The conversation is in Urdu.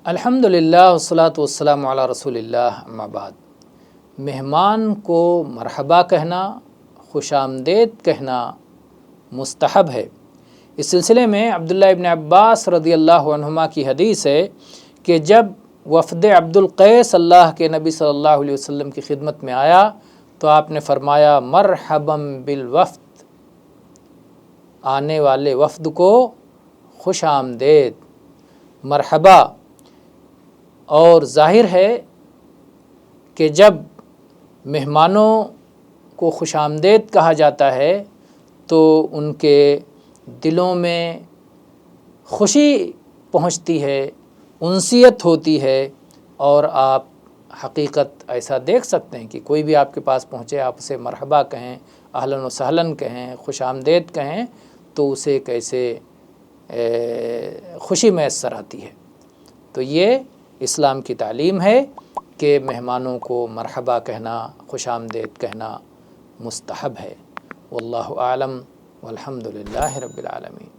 الحمدللہ والصلاۃ والسلام علی رسول اللہ اما بعد۔ مہمان کو مرحبا کہنا، خوش آمدید کہنا مستحب ہے۔ اس سلسلے میں عبداللہ ابن عباس رضی اللہ عنہما کی حدیث ہے کہ جب وفد عبد القیس اللہ کے نبی صلی اللہ علیہ وسلم کی خدمت میں آیا تو آپ نے فرمایا مرحبا بالوفد، آنے والے وفد کو خوش آمدید، مرحبا۔ اور ظاہر ہے کہ جب مہمانوں کو خوش آمدید کہا جاتا ہے تو ان کے دلوں میں خوشی پہنچتی ہے، انسیت ہوتی ہے، اور آپ حقیقت ایسا دیکھ سکتے ہیں کہ کوئی بھی آپ کے پاس پہنچے، آپ اسے مرحبا کہیں، اہلاً و سہلاً کہیں، خوش آمدید کہیں تو اسے کیسے خوشی میسر آتی ہے۔ تو یہ اسلام کی تعلیم ہے کہ مہمانوں کو مرحبا کہنا، خوش آمدید کہنا مستحب ہے۔ واللہ اعلم والحمد للہ رب العالمین۔